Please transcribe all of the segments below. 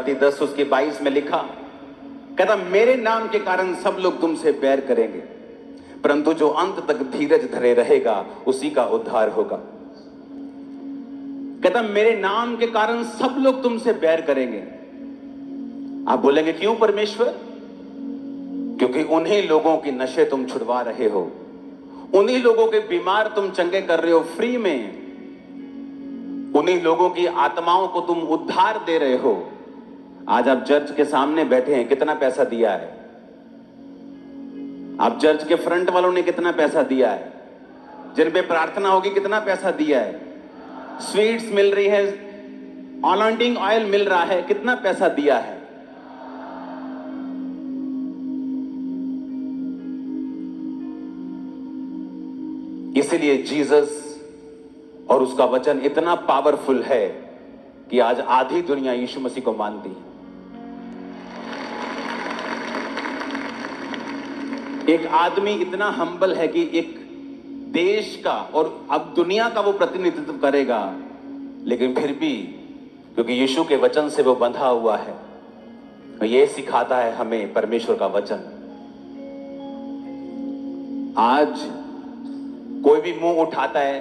10 उसकी 22 में लिखा, कहता मेरे नाम के कारण सब लोग तुमसे बैर करेंगे, परंतु जो अंत तक धीरज धरे रहेगा उसी का उद्धार होगा। कहता मेरे नाम के कारण सब लोग तुमसे बैर करेंगे। आप बोलेंगे क्यों परमेश्वर? क्योंकि उन्हीं लोगों की नशे तुम छुड़वा रहे हो, उन्हीं लोगों के बीमार तुम चंगे कर रहे हो फ्री में, उन्हीं लोगों की आत्माओं को तुम उद्धार दे रहे हो। आज आप चर्च के सामने बैठे हैं, कितना पैसा दिया है? आप चर्च के फ्रंट वालों ने कितना पैसा दिया है? जिन पे प्रार्थना होगी कितना पैसा दिया है? स्वीट्स मिल रही है, अनॉइंटिंग ऑयल मिल रहा है, कितना पैसा दिया है? इसलिए जीसस और उसका वचन इतना पावरफुल है कि आज आधी दुनिया यीशु मसीह को मानती है। एक आदमी इतना हम्बल है कि एक देश का और अब दुनिया का वो प्रतिनिधित्व करेगा, लेकिन फिर भी क्योंकि यीशु के वचन से वो बंधा हुआ है, ये सिखाता है हमें परमेश्वर का वचन। आज कोई भी मुंह उठाता है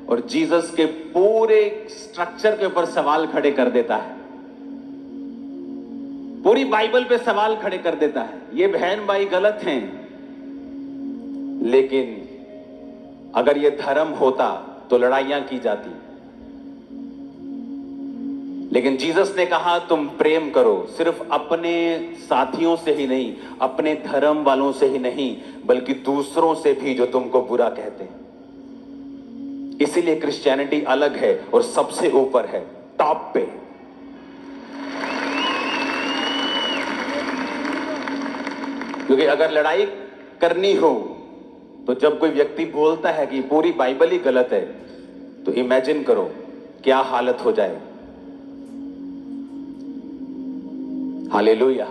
और जीसस के पूरे स्ट्रक्चर के ऊपर सवाल खड़े कर देता है, पूरी बाइबल पे सवाल खड़े कर देता है। ये बहन भाई गलत हैं, लेकिन अगर ये धर्म होता तो लड़ाइयां की जाती। लेकिन जीसस ने कहा तुम प्रेम करो, सिर्फ अपने साथियों से ही नहीं, अपने धर्म वालों से ही नहीं, बल्कि दूसरों से भी जो तुमको बुरा कहते हैं। इसीलिए क्रिश्चियनिटी अलग है और सबसे ऊपर है, टॉप पे। क्योंकि अगर लड़ाई करनी हो तो जब कोई व्यक्ति बोलता है कि पूरी बाइबल ही गलत है, तो इमेजिन करो क्या हालत हो जाए। हालेलुया।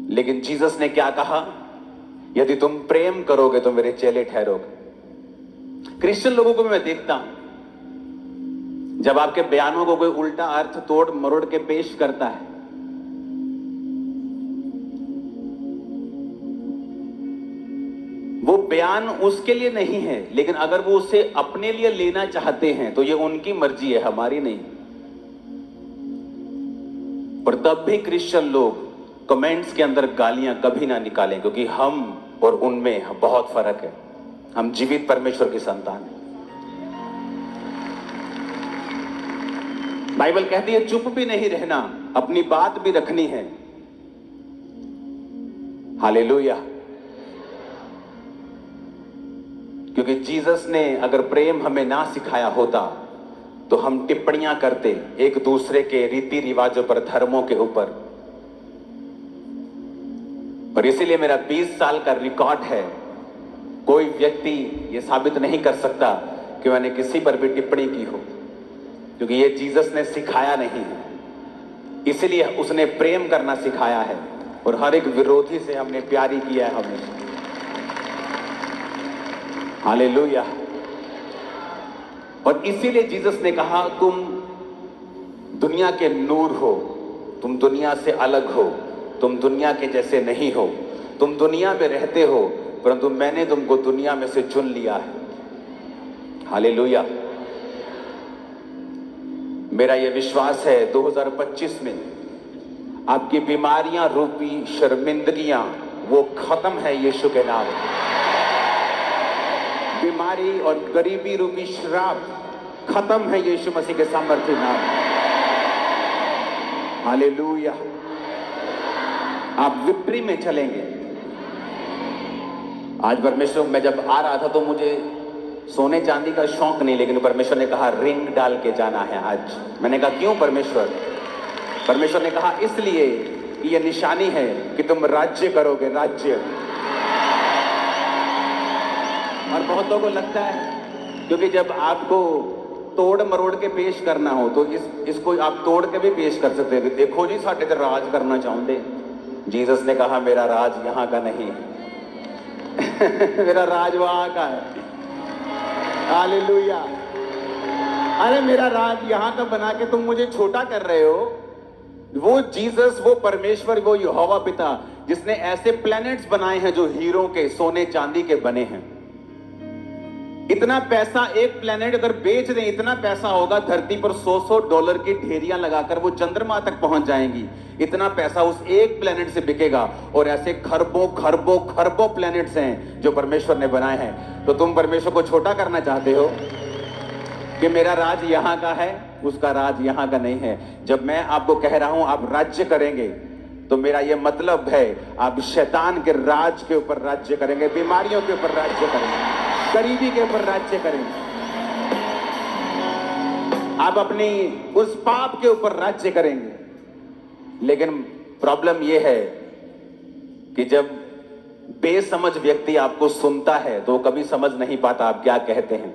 लेकिन जीसस ने क्या कहा? यदि तुम प्रेम करोगे तो मेरे चेले ठहरोगे। क्रिश्चियन लोगों को मैं देखता हूं, जब आपके बयानों को कोई उल्टा अर्थ तोड़ मरोड़ के पेश करता है, वो बयान उसके लिए नहीं है, लेकिन अगर वो उसे अपने लिए लेना चाहते हैं तो ये उनकी मर्जी है, हमारी नहीं। पर तब भी क्रिश्चियन लोग कमेंट्स के अंदर गालियां कभी ना निकालें, क्योंकि हम और उनमें बहुत फर्क है। हम जीवित परमेश्वर की संतान हैं। बाइबल कहती है चुप भी नहीं रहना, अपनी बात भी रखनी है। हालेलुया। क्योंकि जीसस ने अगर प्रेम हमें ना सिखाया होता तो हम टिप्पणियां करते एक दूसरे के रीति रिवाजों पर, धर्मों के ऊपर। और इसीलिए मेरा 20 साल का रिकॉर्ड है, कोई व्यक्ति ये साबित नहीं कर सकता कि मैंने किसी पर भी टिप्पणी की हो, क्योंकि ये जीसस ने सिखाया नहीं है। इसलिए उसने प्रेम करना सिखाया है और हर एक विरोधी से हमने प्यार ही किया है हमेशा। हालेलुया। और इसीलिए जीसस ने कहा तुम दुनिया के नूर हो, तुम दुनिया से अलग हो, तुम दुनिया के जैसे नहीं हो, तुम दुनिया में रहते हो, परंतु मैंने तुमको दुनिया में से चुन लिया है। हालेलुया। मेरा यह विश्वास है 2025 में आपकी बीमारियां रूपी शर्मिंदगियां वो खत्म है यीशु के नाम। बीमारी और गरीबी रूपी श्राप खत्म है यीशु मसीह के सामर्थ्य नाम। हालेलुया। आप विक्ट्री में चलेंगे। आज परमेश्वर, मैं जब आ रहा था तो मुझे सोने चांदी का शौक नहीं, लेकिन परमेश्वर ने कहा रिंग डाल के जाना है आज। मैंने कहा क्यों परमेश्वर? परमेश्वर ने कहा इसलिए कि यह निशानी है कि तुम राज्य करोगे, राज्य। और बहुत लोगों को लगता है क्योंकि जब आपको तोड़ मरोड़ के पेश करना हो तो इसको आप तोड़ के भी पेश कर सकते हैं। देखो जी साढ़े तो राज करना चाहते। जीसस ने कहा मेरा राज यहां का नहीं मेरा राज वहां का है। हालेलुया। अरे मेरा राज यहां का बना के तुम मुझे छोटा कर रहे हो। वो जीसस, वो परमेश्वर, वो यहोवा पिता जिसने ऐसे प्लैनेट्स बनाए हैं जो हीरो के, सोने चांदी के बने हैं। इतना पैसा एक प्लेनेट अगर बेच दें, इतना पैसा होगा धरती पर $100 की ढेरियां लगाकर वो चंद्रमा तक पहुंच जाएंगी। इतना पैसा उस एक प्लेनेट से बिकेगा। और ऐसे खरबों खरबों खरबों प्लेनेट्स हैं जो परमेश्वर ने बनाए हैं। तो तुम परमेश्वर को छोटा करना चाहते हो कि मेरा राज यहां का है, उसका राज यहां का नहीं है। जब मैं आपको कह रहा हूं आप राज्य करेंगे, तो मेरा यह मतलब है आप शैतान के राज के ऊपर राज्य करेंगे, बीमारियों के ऊपर राज्य करेंगे, गरीबी के ऊपर राज्य करेंगे, आप अपनी उस पाप के ऊपर राज्य करेंगे। लेकिन प्रॉब्लम यह है कि जब बेसमझ व्यक्ति आपको सुनता है तो कभी समझ नहीं पाता आप क्या कहते हैं।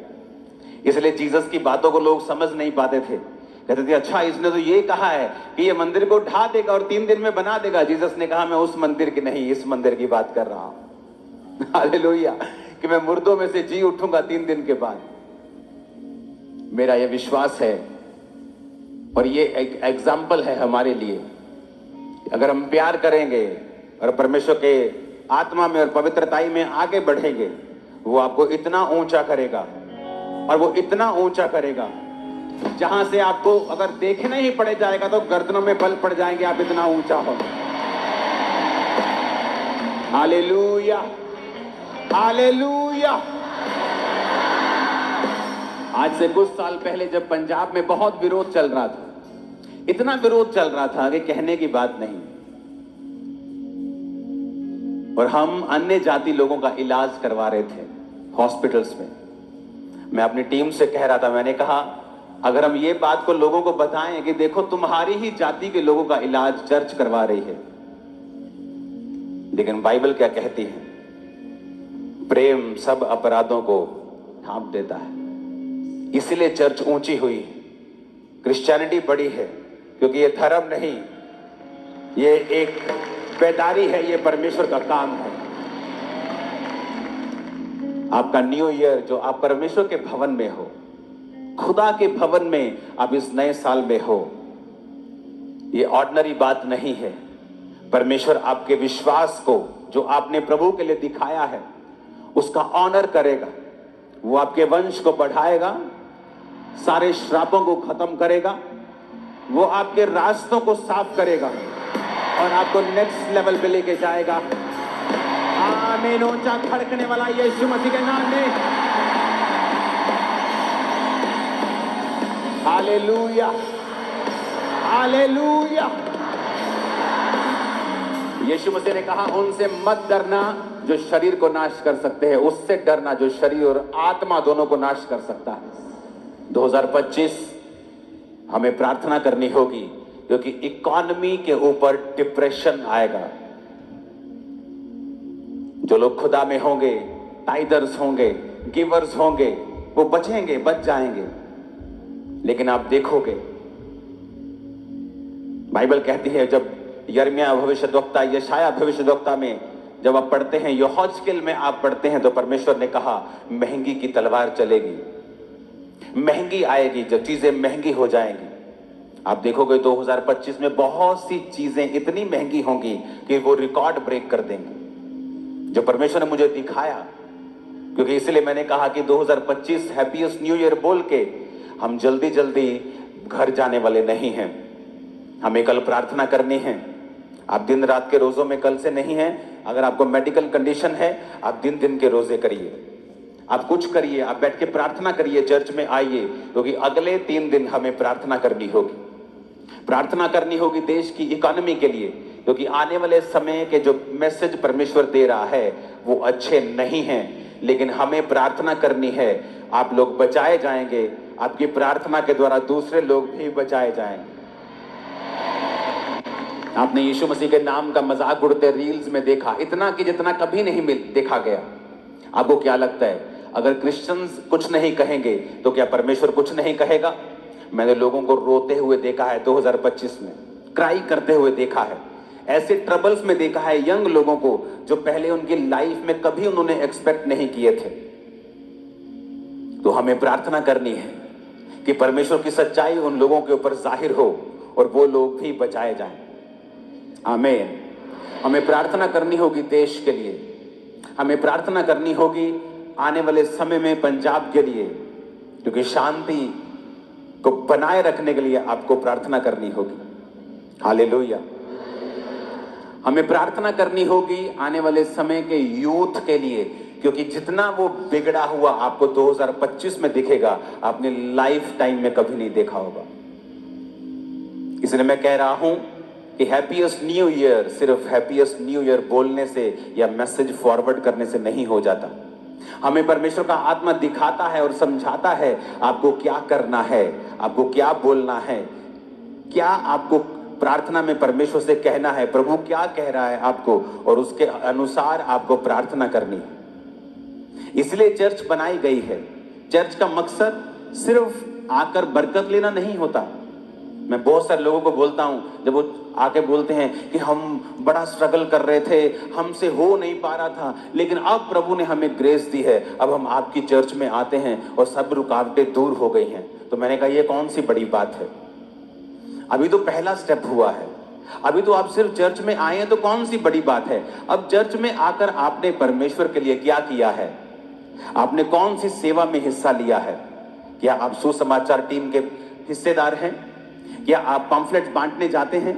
इसलिए जीसस की बातों को लोग समझ नहीं पाते थे। कहते थे अच्छा इसने तो ये कहा है कि ये मंदिर को ढा देगा और 3 दिन में बना देगा। जीसस ने कहा मैं उस मंदिर की नहीं, इस मंदिर की बात कर रहा हूं। हालेलुया, कि मैं मुर्दों में से जी उठूंगा 3 दिन के बाद। मेरा यह विश्वास है और ये एक एग्जाम्पल है हमारे लिए। अगर हम प्यार करेंगे और परमेश्वर के आत्मा में और पवित्रताई में आगे बढ़ेंगे, वो आपको इतना ऊंचा करेगा और वो इतना ऊंचा करेगा जहां से आपको अगर देखना ही पड़ जाएगा तो गर्दनों में बल पड़ जाएंगे, आप इतना ऊंचा हो। Hallelujah, hallelujah. आज से कुछ साल पहले जब पंजाब में बहुत विरोध चल रहा था, इतना विरोध चल रहा था कि कहने की बात नहीं, और हम अन्य जाति लोगों का इलाज करवा रहे थे हॉस्पिटल्स में। मैं अपनी टीम से कह रहा था, मैंने कहा अगर हम ये बात को लोगों को बताएं कि देखो तुम्हारी ही जाति के लोगों का इलाज चर्च करवा रही है, लेकिन बाइबल क्या कहती है? प्रेम सब अपराधों को ढांप देता है। इसलिए चर्च ऊंची हुई है, क्रिश्चियनिटी बड़ी है, क्योंकि ये धर्म नहीं, ये एक बेदारी है, ये परमेश्वर का काम है। आपका न्यू ईयर जो आप परमेश्वर के भवन में हो, खुदा के भवन में आप इस नए साल में हो, ये ऑर्डिनरी बात नहीं है। परमेश्वर आपके विश्वास को जो आपने प्रभु के लिए दिखाया है उसका ऑनर करेगा। वो आपके वंश को बढ़ाएगा, सारे श्रापों को खत्म करेगा, वो आपके रास्तों को साफ करेगा और आपको नेक्स्ट लेवल पे लेके जाएगा। आमीन। ऊंचा खड़कने वाला यीशु मसीह के नाम में हालेलुया, हालेलुया। यीशु मसीह ने कहा उनसे मत डरना जो शरीर को नाश कर सकते हैं, उससे डरना जो शरीर और आत्मा दोनों को नाश कर सकता है। 2025 हमें प्रार्थना करनी होगी, क्योंकि इकोनॉमी के ऊपर डिप्रेशन आएगा। जो लोग खुदा में होंगे, टाइदर्स होंगे, गिवर्स होंगे, वो बचेंगे, बच जाएंगे। लेकिन आप देखोगे, बाइबल कहती है, जब यिर्मयाह भविष्यद्वक्ता, यशायाह भविष्यद्वक्ता में जब आप पढ़ते हैं, यहोजकेल में आप पढ़ते हैं, तो परमेश्वर ने कहा महंगी की तलवार चलेगी, महंगी आएगी, जब चीजें महंगी हो जाएंगी। आप देखोगे 2025 में बहुत सी चीजें इतनी महंगी होंगी कि वो रिकॉर्ड ब्रेक कर देंगी, जो परमेश्वर ने मुझे दिखाया। क्योंकि इसलिए मैंने कहा कि 2025 हैप्पीएस्ट न्यू ईयर बोल के हम जल्दी जल्दी घर जाने वाले नहीं हैं। हमें कल प्रार्थना करनी है। आप दिन रात के रोजों में कल से नहीं है। अगर आपको मेडिकल कंडीशन है, आप दिन दिन के रोजे करिए, आप कुछ करिए, आप बैठ के प्रार्थना करिए, चर्च में आइए, क्योंकि अगले 3 दिन हमें प्रार्थना करनी होगी। प्रार्थना करनी होगी देश की इकोनॉमी के लिए, क्योंकि आने वाले समय के जो मैसेज परमेश्वर दे रहा है वो अच्छे नहीं हैं। लेकिन हमें प्रार्थना करनी है। आप लोग बचाए जाएंगे, आपकी प्रार्थना के द्वारा दूसरे लोग भी बचाए जाएंगे। आपने यीशु मसीह के नाम का मजाक उड़ते रील्स में देखा, इतना कि जितना कभी नहीं देखा गया। आपको क्या लगता है, अगर क्रिश्चियंस कुछ नहीं कहेंगे तो क्या परमेश्वर कुछ नहीं कहेगा? मैंने लोगों को रोते हुए देखा है 2025 में, क्राई करते हुए देखा है, ऐसे ट्रबल्स में देखा है यंग लोगों को जो पहले उनकी लाइफ में कभी उन्होंने एक्सपेक्ट नहीं किए थे। तो हमें प्रार्थना करनी है कि परमेश्वर की सच्चाई उन लोगों के ऊपर जाहिर हो और वो लोग भी बचाए जाएं। आमीन। हमें प्रार्थना करनी होगी देश के लिए, हमें प्रार्थना करनी होगी आने वाले समय में पंजाब के लिए, क्योंकि शांति को बनाए रखने के लिए आपको प्रार्थना करनी होगी। हालेलुया। हमें प्रार्थना करनी होगी आने वाले समय के यूथ के लिए, क्योंकि जितना वो बिगड़ा हुआ आपको 2025 में दिखेगा, आपने लाइफ टाइम में कभी नहीं देखा होगा। इसलिए मैं कह रहा हूं कि हैप्पीएस्ट न्यू ईयर सिर्फ हैप्पीएस्ट न्यू ईयर बोलने से या मैसेज फॉरवर्ड करने से नहीं हो जाता। हमें परमेश्वर का आत्मा दिखाता है और समझाता है आपको क्या करना है, आपको क्या बोलना है, क्या आपको प्रार्थना में परमेश्वर से कहना है, प्रभु क्या कह रहा है आपको, और उसके अनुसार आपको प्रार्थना करनी है। इसलिए चर्च बनाई गई है। चर्च का मकसद सिर्फ आकर बरकत लेना नहीं होता। मैं बहुत सारे लोगों को बोलता हूं, जब वो आके बोलते हैं कि हम बड़ा स्ट्रगल कर रहे थे, हमसे हो नहीं पा रहा था, लेकिन अब प्रभु ने हमें ग्रेस दी है, अब हम आपकी चर्च में आते हैं और सब रुकावटें दूर हो गई हैं। तो मैंने कहा ये कौन सी बड़ी बात है, अभी तो पहला स्टेप हुआ है, अभी तो आप सिर्फ चर्च में आए हैं, तो कौन सी बड़ी बात है। अब चर्च में आकर आपने परमेश्वर के लिए क्या किया है, आपने कौन सी सेवा में हिस्सा लिया है। क्या आप सुसमाचार टीम के हिस्सेदार हैं? क्या आप पम्फलेट बांटने जाते हैं?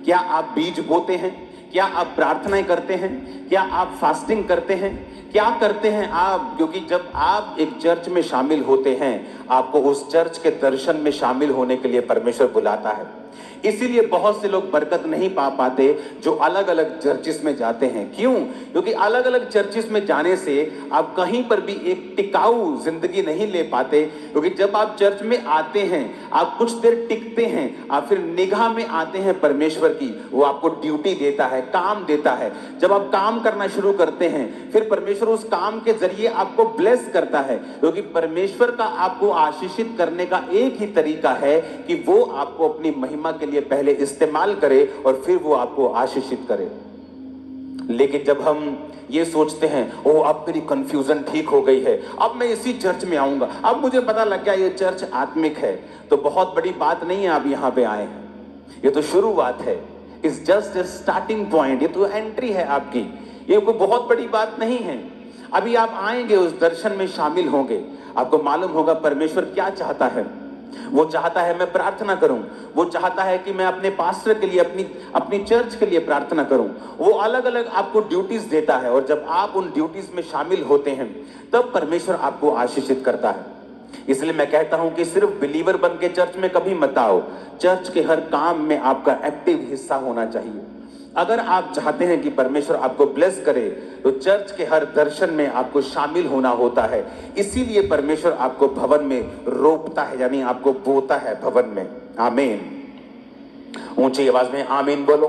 क्या आप बीज बोते हैं? क्या आप प्रार्थनाएं करते हैं? क्या आप फास्टिंग करते हैं? क्या करते हैं आप? क्योंकि जब आप एक चर्च में शामिल होते हैं, आपको उस चर्च के दर्शन में शामिल होने के लिए परमेश्वर बुलाता है। इसीलिए बहुत से लोग बरकत नहीं पा पाते जो अलग अलग चर्चिस में जाते हैं। क्यों? क्योंकि अलग अलग चर्चिस में जाने से आप कहीं पर भी एक टिकाऊ जिंदगी नहीं ले पाते। क्योंकि जब आप चर्च में आते हैं, आप कुछ देर टिकते हैं, आप फिर निगाह में आते हैं परमेश्वर की, वो आपको ड्यूटी देता है, काम देता है। जब आप काम करना शुरू करते हैं, फिर परमेश्वर उस काम के जरिए आपको ब्लेस करता है। क्योंकि परमेश्वर का आपको आशीषित करने का एक ही तरीका है कि वो आपको अपनी महिमा के लिए पहले इस्तेमाल करे और फिर वो आपको आशीषित करे। लेकिन जब हम ये सोचते हैं, ओ अब मेरी कंफ्यूजन ठीक हो गई है, अब मैं इसी चर्च में आऊंगा, अब मुझे पता लग गया ये चर्च आत्मिक है, तो बहुत बड़ी बात नहीं है आप यहां पे आए हैं। ये तो शुरुआत है, it's just a starting point, ये तो एंट्री है आपकी, ये कोई बहुत बड़ी बात नहीं है। अभी आप आएंगे, उस दर्शन में शामिल होंगे, आपको मालूम होगा परमेश्वर क्या चाहता है। वो चाहता है मैं प्रार्थना करूं, वो चाहता है कि मैं अपने पास्टर के लिए, अपनी चर्च के लिए प्रार्थना करूं। वो अलग अलग आपको ड्यूटीज देता है, और जब आप उन ड्यूटीज में शामिल होते हैं, तब परमेश्वर आपको आशीषित करता है। इसलिए मैं कहता हूं कि सिर्फ बिलीवर बन के चर्च में कभी मत आओ, चर्च के हर काम में आपका एक्टिव हिस्सा होना चाहिए। अगर आप चाहते हैं कि परमेश्वर आपको ब्लेस करे, तो चर्च के हर दर्शन में आपको शामिल होना होता है। इसीलिए परमेश्वर आपको भवन में रोपता है, यानी आपको बोता है भवन में। आमीन। ऊंची आवाज में आमीन बोलो।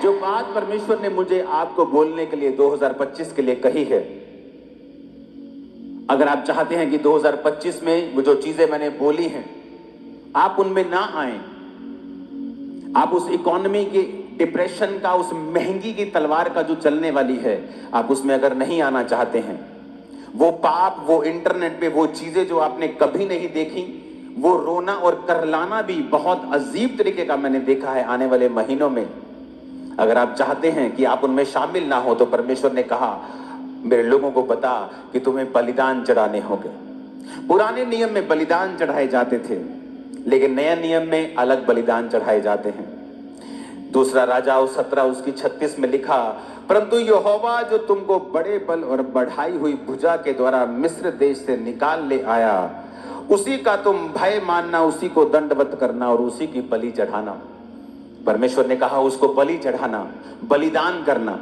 जो बात परमेश्वर ने मुझे आपको बोलने के लिए 2025 के लिए कही है, अगर आप चाहते हैं कि 2025 में वो जो चीजें मैंने बोली हैं आप उनमें ना आए, आप उस इकोनॉमी के डिप्रेशन का, उस महंगी की तलवार का जो चलने वाली है, आप उसमें अगर नहीं आना चाहते हैं, वो पाप, वो इंटरनेट पे वो चीजें जो आपने कभी नहीं देखी, वो रोना और करलाना भी बहुत अजीब तरीके का मैंने देखा है आने वाले महीनों में, अगर आप चाहते हैं कि आप उनमें शामिल ना हो, तो परमेश्वर ने कहा मेरे लोगों को बता कि तुम्हें बलिदान चढ़ाने होंगे। पुराने नियम में बलिदान चढ़ाए जाते थे, लेकिन नए नियम में अलग बलिदान चढ़ाए जाते हैं। दूसरा राजाओं 17 उसकी 36 में लिखा, परंतु यहोवा जो तुमको बड़े बल और बढ़ाई हुई भुजा के द्वारा मिस्र देश से निकाल ले आया, उसी का तुम भय मानना, उसी को दंडवत करना और उसी की बलि चढ़ाना। परमेश्वर ने कहा उसको बलि चढ़ाना, बलिदान करना।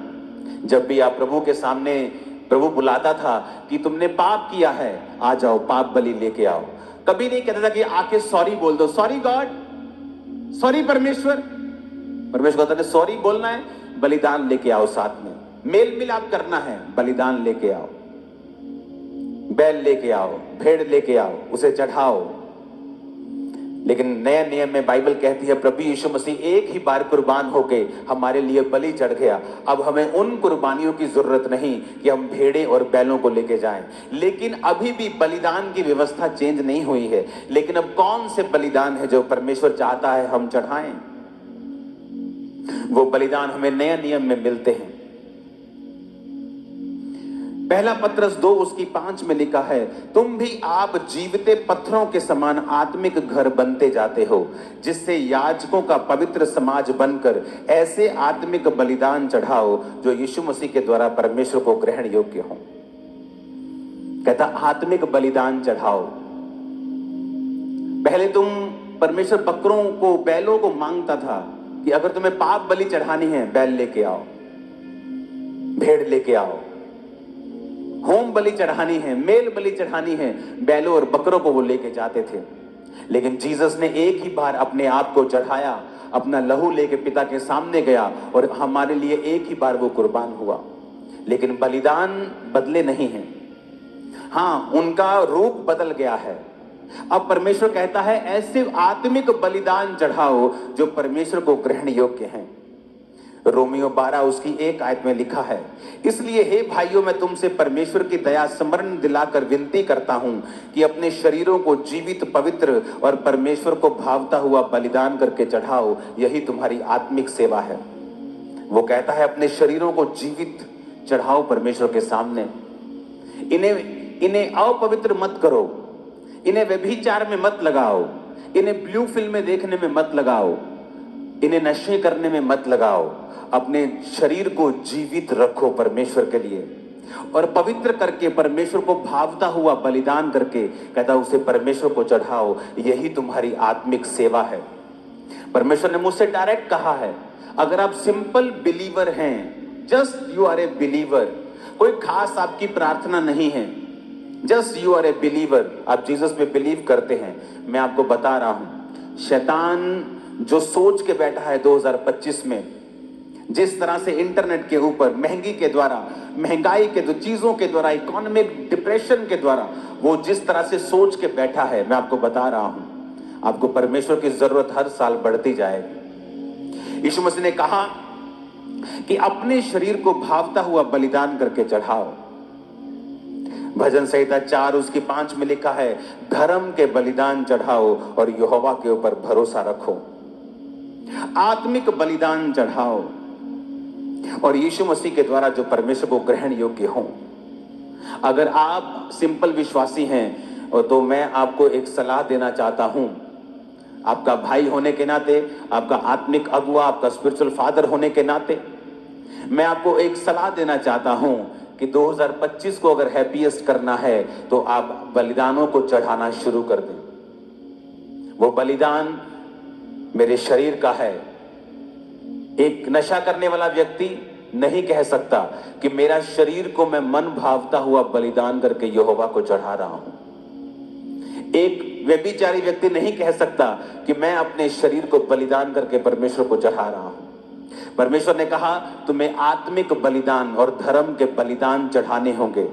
जब भी आप प्रभु के सामने, प्रभु बुलाता था कि तुमने पाप किया है, आ जाओ पाप बलि लेके आओ। कभी नहीं कहता था कि आके सॉरी बोल दो, सॉरी गॉड, सॉरी परमेश्वर। परमेश्वर कहता है सॉरी बोलना है, बलिदान लेके आओ, साथ में मेल मिलाप करना है, बलिदान लेके आओ, बैल लेके आओ, भेड़ लेके आओ, उसे चढ़ाओ। लेकिन नए नियम में बाइबल कहती है प्रभु यीशु मसीह एक ही बार कुर्बान होके हमारे लिए बलि चढ़ गया। अब हमें उन कुर्बानियों की जरूरत नहीं कि हम भेड़े और बैलों को लेके जाएं। लेकिन अभी भी बलिदान की व्यवस्था चेंज नहीं हुई है। लेकिन अब कौन से बलिदान है जो परमेश्वर चाहता है हम चढ़ाएं? वो बलिदान हमें नए नियम में मिलते हैं। पहला पत्रस 2 उसकी 5 में लिखा है, तुम भी आप जीवते पत्थरों के समान आत्मिक घर बनते जाते हो, जिससे याजकों का पवित्र समाज बनकर ऐसे आत्मिक बलिदान चढ़ाओ जो यीशु मसीह के द्वारा परमेश्वर को ग्रहण योग्य हो। कहता आत्मिक बलिदान चढ़ाओ। पहले तुम परमेश्वर बकरों को, बैलों को मांगता था कि अगर तुम्हें पाप बलि चढ़ानी है बैल लेके आओ, भेड़ लेके आओ। होम बलि चढ़ानी है, मेल बलि चढ़ानी है, बैलों और बकरों को वो लेके जाते थे। लेकिन जीसस ने एक ही बार अपने आप को चढ़ाया, अपना लहू लेके पिता के सामने गया और हमारे लिए एक ही बार वो कुर्बान हुआ। लेकिन बलिदान बदले नहीं हैं। हाँ, उनका रूप बदल गया है। अब परमेश्वर कहता है ऐसे आत्मिक बलिदान चढ़ाओ जो परमेश्वर को ग्रहण योग्य हैं। रोमियो 12 उसकी 1 आयत में लिखा है, इसलिए हे भाइयों मैं तुमसे परमेश्वर की दया स्मरण दिलाकर विनती करता हूं कि अपने शरीरों को जीवित, पवित्र और परमेश्वर को भावता हुआ बलिदान करके चढ़ाओ, यही तुम्हारी आत्मिक सेवा है। वो कहता है अपने शरीरों को जीवित चढ़ाओ परमेश्वर के सामने। इन्हें अपवित्र मत करो, इन्हें व्यभिचार में मत लगाओ, इन्हें ब्लू फिल्में देखने में मत लगाओ, इन्हें नशे करने में मत लगाओ। अपने शरीर को जीवित रखो परमेश्वर के लिए और पवित्र करके परमेश्वर को भावता हुआ बलिदान करके कहता उसे परमेश्वर को चढ़ाओ, यही तुम्हारी आत्मिक सेवा है। परमेश्वर ने मुझसे डायरेक्ट कहा है, अगर आप सिंपल बिलीवर हैं, just you are a believer, कोई खास आपकी प्रार्थना नहीं है, just you are a believer, आप जीसस में बिलीव करते हैं, मैं आपको बता रहा हूं शैतान जो सोच के बैठा है 2025 में, जिस तरह से इंटरनेट के ऊपर महंगाई के चीजों के द्वारा, इकोनॉमिक डिप्रेशन के द्वारा वो जिस तरह से सोच के बैठा है, मैं आपको बता रहा हूं आपको परमेश्वर की जरूरत हर साल बढ़ती जाएगी। यीशु मसीह ने कहा कि अपने शरीर को भावता हुआ बलिदान करके चढ़ाओ। भजन संहिता 4 उसकी 5 में लिखा है, धर्म के बलिदान चढ़ाओ और यहोवा के ऊपर भरोसा रखो। आत्मिक बलिदान चढ़ाओ और यीशु मसीह के द्वारा जो परमेश्वर को ग्रहण योग्य हो। अगर आप सिंपल विश्वासी हैं और तो मैं आपको एक सलाह देना चाहता हूं, आपका भाई होने के नाते, आपका आत्मिक अगुआ, आपका स्पिरिचुअल फादर होने के नाते मैं आपको एक सलाह देना चाहता हूं कि 2025 को अगर हैप्पीएस्ट करना है तो आप बलिदानों को चढ़ाना शुरू कर दें। वो बलिदान मेरे शरीर का है। एक नशा करने वाला व्यक्ति नहीं कह सकता कि मेरा शरीर को मैं मन भावता हुआ बलिदान करके यहोवा को चढ़ा रहा हूं। एक व्यभिचारी व्यक्ति नहीं कह सकता कि मैं अपने शरीर को बलिदान करके परमेश्वर को चढ़ा रहा हूं। परमेश्वर ने कहा तुम्हें आत्मिक बलिदान और धर्म के बलिदान चढ़ाने होंगे।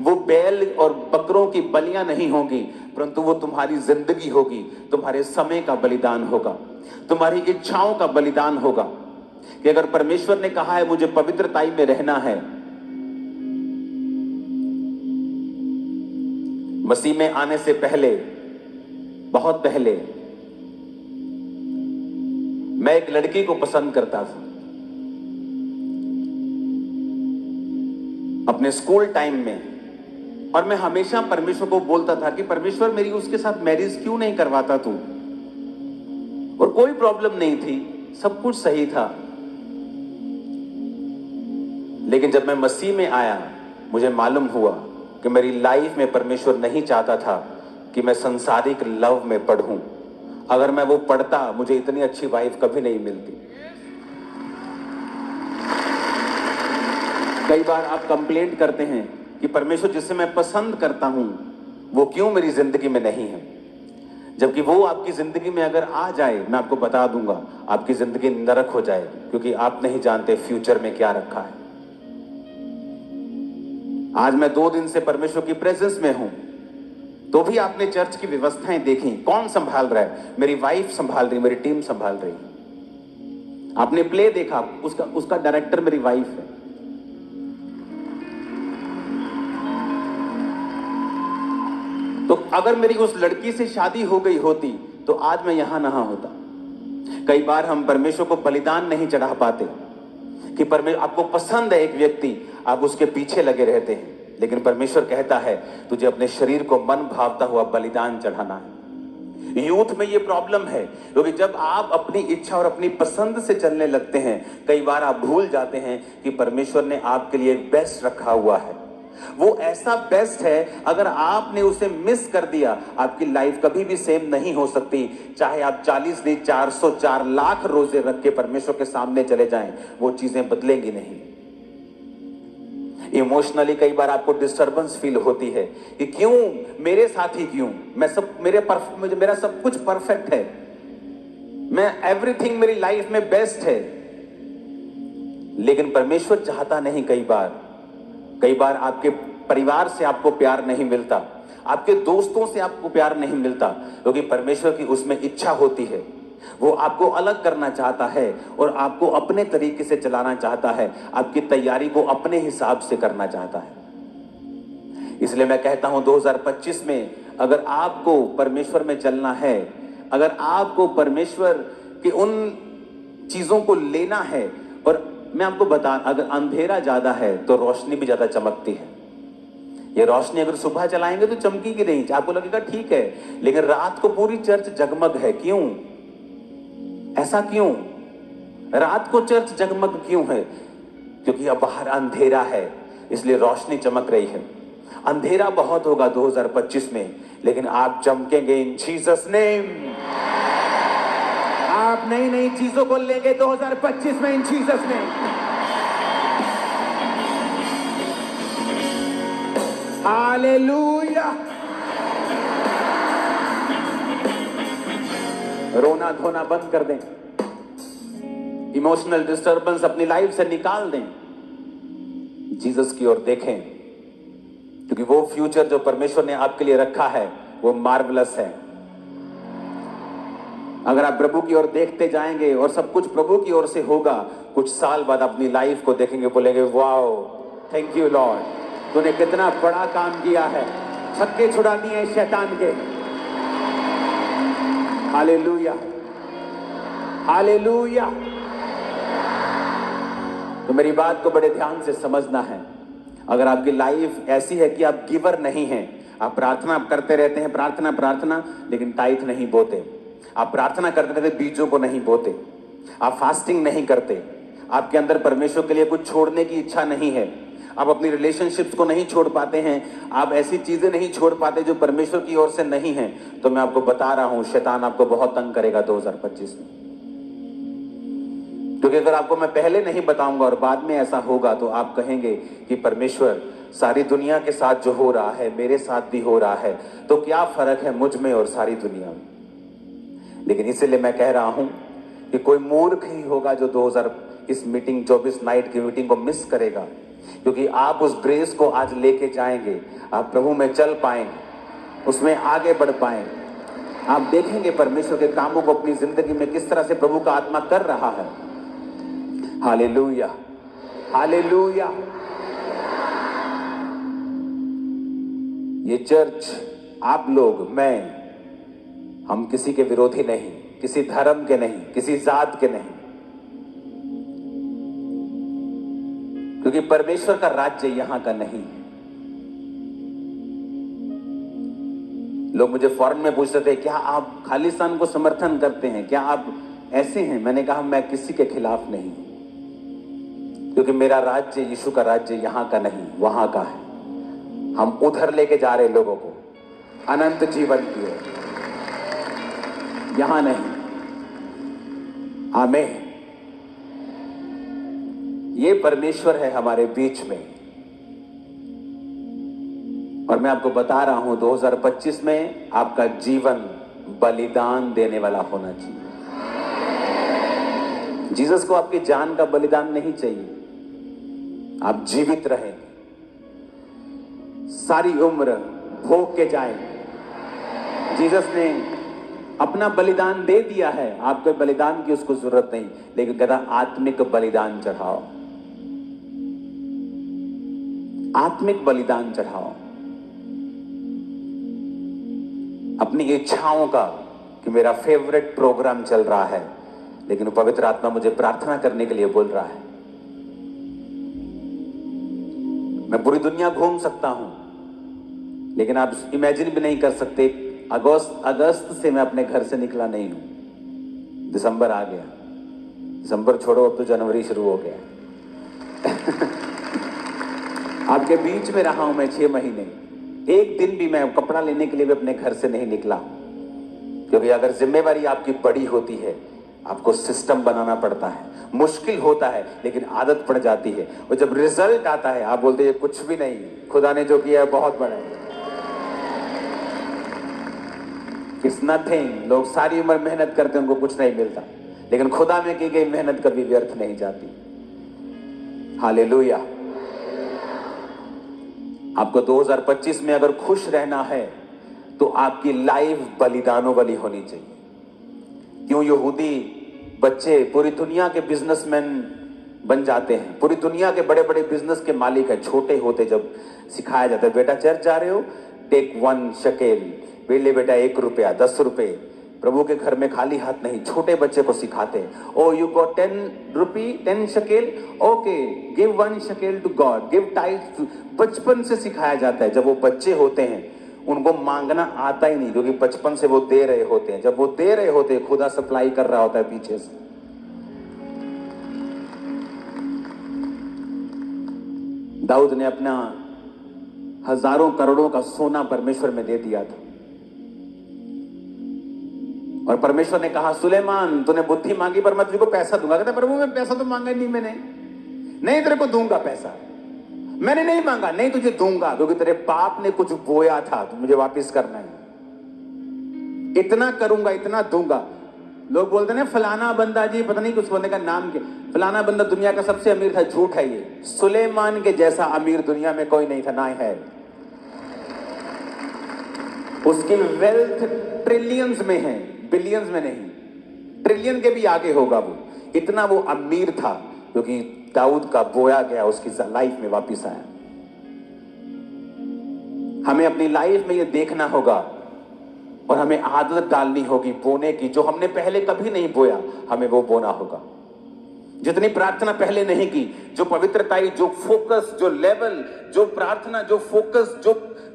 वो बैल और बकरों की बलियां नहीं होगी, परंतु वो तुम्हारी जिंदगी होगी, तुम्हारे समय का बलिदान होगा, तुम्हारी इच्छाओं का बलिदान होगा। कि अगर परमेश्वर ने कहा है मुझे पवित्रताई में रहना है, मसीह में आने से पहले, बहुत पहले मैं एक लड़की को पसंद करता था अपने स्कूल टाइम में, और मैं हमेशा परमेश्वर को बोलता था कि परमेश्वर मेरी उसके साथ मैरिज क्यों नहीं करवाता तू। और कोई प्रॉब्लम नहीं थी, सब कुछ सही था। लेकिन जब मैं मसीह में आया मुझे मालूम हुआ कि मेरी लाइफ में परमेश्वर नहीं चाहता था कि मैं संसारिक लव में पढ़ूं। अगर मैं वो पढ़ता मुझे इतनी अच्छी वाइफ कभी नहीं मिलती। कई बार आप कंप्लेंट करते हैं कि परमेश्वर जिसे मैं पसंद करता हूं वो क्यों मेरी जिंदगी में नहीं है, जबकि वो आपकी जिंदगी में अगर आ जाए मैं आपको बता दूंगा आपकी जिंदगी नरक हो जाएगी, क्योंकि आप नहीं जानते फ्यूचर में क्या रखा है। आज मैं 2 दिन से परमेश्वर की प्रेजेंस में हूं तो भी आपने चर्च की व्यवस्थाएं देखी, कौन संभाल रहा है? मेरी वाइफ संभाल रही, मेरी टीम संभाल रही। आपने प्ले देखा, उसका डायरेक्टर मेरी वाइफ है। तो अगर मेरी उस लड़की से शादी हो गई होती तो आज मैं यहां ना होता। कई बार हम परमेश्वर को बलिदान नहीं चढ़ा पाते कि परमेश्वर आपको पसंद है एक व्यक्ति, आप उसके पीछे लगे रहते हैं, लेकिन परमेश्वर कहता है तुझे अपने शरीर को मन भावता हुआ बलिदान चढ़ाना है। यूथ में ये प्रॉब्लम है, क्योंकि जब आप अपनी इच्छा और अपनी पसंद से चलने लगते हैं, कई बार आप भूल जाते हैं कि परमेश्वर ने आपके लिए एक बेस्ट रखा हुआ है। वो ऐसा बेस्ट है, अगर आपने उसे मिस कर दिया, आपकी लाइफ कभी भी सेम नहीं हो सकती। चाहे आप 40 नहीं 404 लाख रोजे रख के परमेश्वर के सामने चले जाएं, वो चीजें बदलेंगी नहीं। इमोशनली कई बार आपको डिस्टर्बेंस फील होती है कि क्यों मेरे साथ ही, क्यों मेरा सब कुछ परफेक्ट है, मैं एवरीथिंग मेरी लाइफ में बेस्ट है, लेकिन परमेश्वर चाहता नहीं। कई बार आपके परिवार से आपको प्यार नहीं मिलता, आपके दोस्तों से आपको प्यार नहीं मिलता, क्योंकि परमेश्वर की उसमें इच्छा होती है। वो आपको अलग करना चाहता है और आपको अपने तरीके से चलाना चाहता है, आपकी तैयारी को अपने हिसाब से करना चाहता है। इसलिए मैं कहता हूं 2025 में अगर आपको परमेश्वर में चलना है, अगर आपको परमेश्वर की उन चीजों को लेना है, और मैं आपको बता, अगर अंधेरा ज्यादा है तो रोशनी भी ज्यादा चमकती है। ये रोशनी अगर सुबह चलाएंगे तो चमकेगी नहीं, आपको लगेगा ठीक है, लेकिन रात को पूरी चर्च जगमग है। क्यों? ऐसा क्यों? रात को चर्च जगमग क्यों है? क्योंकि अब बाहर अंधेरा है, इसलिए रोशनी चमक रही है। अंधेरा बहुत होगा 2025 में, लेकिन आप चमकेंगे इन जीसस नेम। आप नई नई चीजों को लेंगे 2025 में इन जीसस नेम। हालेलुया। रोना धोना बंद कर दें, इमोशनल डिस्टर्बेंस अपनी लाइफ से निकाल दें, जीसस की ओर देखें, क्योंकि वो फ्यूचर जो परमेश्वर ने आपके लिए रखा है वो मार्वलस है। अगर आप प्रभु की ओर देखते जाएंगे और सब कुछ प्रभु की ओर से होगा, कुछ साल बाद अपनी लाइफ को देखेंगे, बोलेंगे वाओ, थैंक यू लॉर्ड, तूने कितना बड़ा काम किया है, छक्के छुड़ा दिए शैतान के। Hallelujah, hallelujah. तो मेरी बात को बड़े ध्यान से समझना है। अगर आपकी लाइफ ऐसी है कि आप गिवर नहीं हैं, आप प्रार्थना करते रहते हैं, प्रार्थना, लेकिन टाइट नहीं बोते, आप प्रार्थना करते रहते बीजों को नहीं बोते, आप फास्टिंग नहीं करते, आपके अंदर परमेश्वर के लिए कुछ छोड़ने की इच्छा नहीं है, आप अपनी रिलेशनशिप्स को नहीं छोड़ पाते हैं, आप ऐसी चीजें नहीं छोड़ पाते जो परमेश्वर की ओर से नहीं है, तो मैं आपको बता रहा हूं, शैतान आपको बहुत तंग करेगा 2025 में। क्योंकि अगर आपको मैं पहले नहीं बताऊंगा और बाद में ऐसा होगा, तो आप कहेंगे कि परमेश्वर, सारी दुनिया के साथ जो हो रहा है मेरे साथ भी हो रहा है, तो क्या फर्क है मुझ में और सारी दुनिया में। लेकिन इसीलिए मैं कह रहा हूं कि कोई मूर्ख ही होगा जो 2000 इस मीटिंग 24 नाइट की मीटिंग को मिस करेगा, क्योंकि आप उस ग्रेस को आज लेके जाएंगे, आप प्रभु में चल पाएंगे, उसमें आगे बढ़ पाएंगे, आप देखेंगे परमेश्वर के कामों को अपनी जिंदगी में किस तरह से प्रभु का आत्मा कर रहा है। Hallelujah, hallelujah. ये चर्च, आप लोग, मैं, हम किसी के विरोधी नहीं, किसी धर्म के नहीं, किसी जात के नहीं, क्योंकि परमेश्वर का राज्य यहां का नहीं है। लोग मुझे फॉरेन में पूछते थे, क्या आप खालिस्तान को समर्थन करते हैं, क्या आप ऐसे हैं? मैंने कहा मैं किसी के खिलाफ नहीं, क्योंकि मेरा राज्य, यीशु का राज्य यहां का नहीं, वहां का है। हम उधर लेके जा रहे लोगों को अनंत जीवन की ओर, यहां नहीं। आमीन। ये परमेश्वर है हमारे बीच में, और मैं आपको बता रहा हूं 2025 में आपका जीवन बलिदान देने वाला होना चाहिए। जीसस को आपकी जान का बलिदान नहीं चाहिए, आप जीवित रहें, सारी उम्र भोग के जाएं, जीसस ने अपना बलिदान दे दिया है, आपको बलिदान की उसको जरूरत नहीं, लेकिन कहता आत्मिक बलिदान चढ़ाओ, आत्मिक बलिदान चढ़ाओ अपनी इच्छाओं का। कि मेरा फेवरेट प्रोग्राम चल रहा है, लेकिन पवित्र आत्मा मुझे प्रार्थना करने के लिए बोल रहा है। मैं पूरी दुनिया घूम सकता हूं, लेकिन आप इमेजिन भी नहीं कर सकते, अगस्त से मैं अपने घर से निकला नहीं हूं। दिसंबर आ गया, दिसंबर छोड़ो, अब तो जनवरी शुरू हो गया। आपके बीच में रहा हूं मैं 6 महीने, एक दिन भी मैं कपड़ा लेने के लिए भी अपने घर से नहीं निकला, क्योंकि अगर जिम्मेवारी आपकी बड़ी होती है, आपको सिस्टम बनाना पड़ता है। मुश्किल होता है, लेकिन आदत पड़ जाती है, और जब रिजल्ट आता है आप बोलते हैं कुछ भी नहीं, खुदा ने जो किया है बहुत बड़ा है। It's nothing. लोग सारी उम्र मेहनत करते हैं, उनको कुछ नहीं मिलता, लेकिन खुदा में की गई मेहनत कभी व्यर्थ नहीं जाती। हालेलुया। आपको 2025 में अगर खुश रहना है तो आपकी लाइफ बलिदानों वाली होनी चाहिए। क्यों यहूदी बच्चे पूरी दुनिया के बिजनेसमैन बन जाते हैं, पूरी दुनिया के बड़े बड़े बिजनेस के मालिक है। छोटे होते जब सिखाया जाता है, बेटा चर्च जा रहे हो, टेक 1 शकेल, ले बेटा 1 रुपया, 10 रुपए, प्रभु के घर में खाली हाथ नहीं। छोटे बच्चे को सिखाते हैं, ओ यू गॉट 10 रुपी, 10 शकेल, ओके गिव 1 शकेल टू गॉड, गिव टाइट। बचपन से सिखाया जाता है। जब वो बच्चे होते हैं उनको मांगना आता ही नहीं, क्योंकि बचपन से वो दे रहे होते हैं। जब वो दे रहे होते हैं, खुदा सप्लाई कर रहा होता है पीछे से। दाऊद ने अपना हजारों करोड़ों का सोना परमेश्वर में दे दिया था, और परमेश्वर ने कहा सुलेमान तूने बुद्धि मांगी पर मैं तुझको पैसा दूंगा। कहता प्रभु मैं पैसा तो मांगा नहीं मैंने। नहीं तेरे को दूंगा पैसा, मैंने नहीं मांगा। नहीं तुझे दूंगा, क्योंकि तेरे बाप ने कुछ बोया था तो मुझे वापस करना है। इतना करूंगा, इतना दूंगा। लोग बोलते हैं फलाना बंदा जी, पता नहीं कुछ बंदे का नाम क्या, फलाना बंदा दुनिया का सबसे अमीर था। झूठ है ये। सुलेमान के जैसा अमीर दुनिया में कोई नहीं था, ना है। उसकी वेल्थ ट्रिलियंस में है, बिलियंस में नहीं। ट्रिलियन के भी आगे होगा वो। इतना वो अमीर था, क्योंकि दाऊद का बोया गया उसकी लाइफ में वापिस आया। हमें अपनी लाइफ में ये देखना होगा, और हमें आदत डालनी होगी बोने की। जो हमने पहले कभी नहीं बोया, हमें वो बोना होगा। जितनी प्रार्थना पहले नहीं की, जो पवित्रताई, जो फोकस, जो लेवल, जो प्रार्थना, जो फोकस,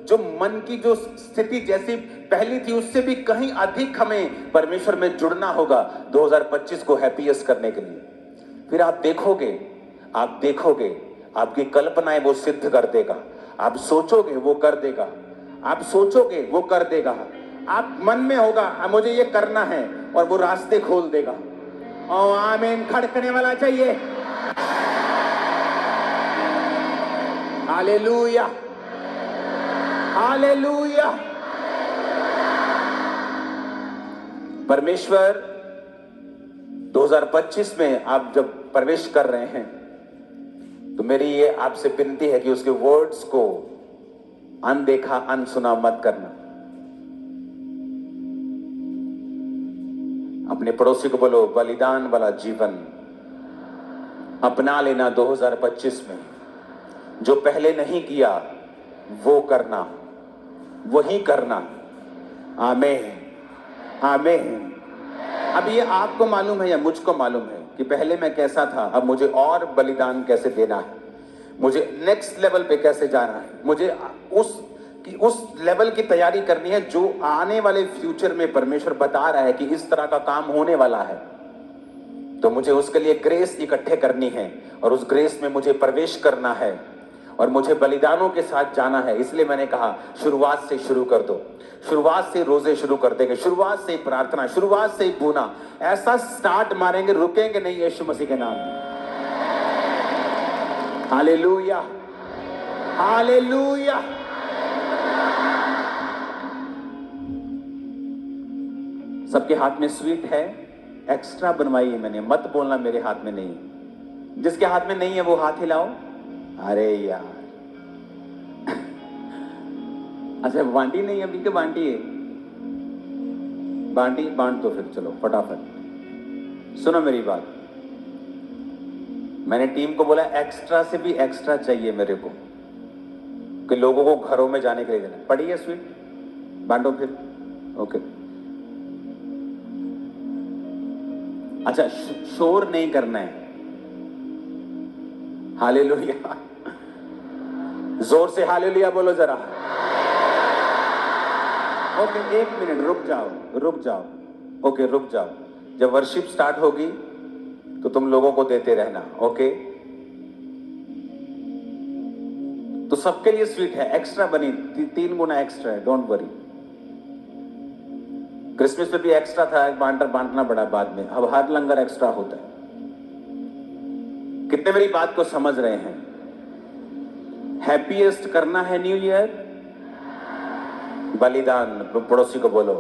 जो मन की जो स्थिति जैसी पहली थी, उससे भी कहीं अधिक हमें परमेश्वर में जुड़ना होगा 2025 को हैप्पीएस्ट करने के लिए। फिर आप देखोगे आपकी कल्पनाएं वो सिद्ध कर देगा। आप सोचोगे वो कर देगा, आप सोचोगे वो कर देगा। आप मन में होगा मुझे ये करना है, और वो रास्ते खोल देगा। ओ आमीन। खड़कने वाला चाहिए। Hallelujah, hallelujah. परमेश्वर 2025 में आप जब प्रवेश कर रहे हैं, तो मेरी ये आपसे विनती है कि उसके वर्ड्स को अनदेखा अनसुना मत करना। अपने पड़ोसी को बोलो बलिदान वाला जीवन अपना लेना 2025 में। जो पहले नहीं किया वो करना, वही करना। आमीन, आमीन। अब ये आपको मालूम है या मुझको मालूम है कि पहले मैं कैसा था, अब मुझे और बलिदान कैसे देना है, मुझे नेक्स्ट लेवल पे कैसे जाना है, मुझे उस लेवल की तैयारी करनी है जो आने वाले फ्यूचर में परमेश्वर बता रहा है कि इस तरह का काम होने वाला है। तो मुझे उसके लिए ग्रेस इकट्ठे करनी है, और उस ग्रेस में मुझे प्रवेश करना है, और मुझे बलिदानों के साथ जाना है। इसलिए मैंने कहा शुरुआत से शुरू कर दो, शुरुआत से रोजे शुरू कर देंगे, शुरुआत से प्रार्थना, शुरुआत से बोना। ऐसा स्टार्ट मारेंगे, रुकेंगे नहीं यीशु मसीह के नाम में। Hallelujah, hallelujah. सबके हाथ में स्वीट है, एक्स्ट्रा बनवाई है मैंने। मत बोलना मेरे हाथ में नहीं। जिसके हाथ में नहीं है वो हाथ हिलाओ। अरे यार अच्छा बांटी नहीं, अभी के बांटी है। बांट दो फिर, चलो फटाफट। सुनो मेरी बात, मैंने टीम को बोला एक्स्ट्रा से भी एक्स्ट्रा चाहिए मेरे को, कि लोगों को घरों में जाने के लिए देना। पड़ी है स्वीट, बांटो फिर। ओके, अच्छा शोर नहीं करना है। हालेलुया, जोर से हालेलुया बोलो जरा। ओके, एक मिनट रुक जाओ। ओके, रुक जाओ। जब वर्शिप स्टार्ट होगी तो तुम लोगों को देते रहना। ओके, तो सबके लिए स्वीट है, एक्स्ट्रा बनी, 3 गुना एक्स्ट्रा है, डोंट वरी। क्रिसमस पे भी एक्स्ट्रा था, बांटना पड़ा बाद में, अब हर लंगर एक्स्ट्रा होता है। कितने मेरी बात को समझ रहे हैं? हैप्पीएस्ट करना है न्यू ईयर, बलिदान। पड़ोसी को बोलो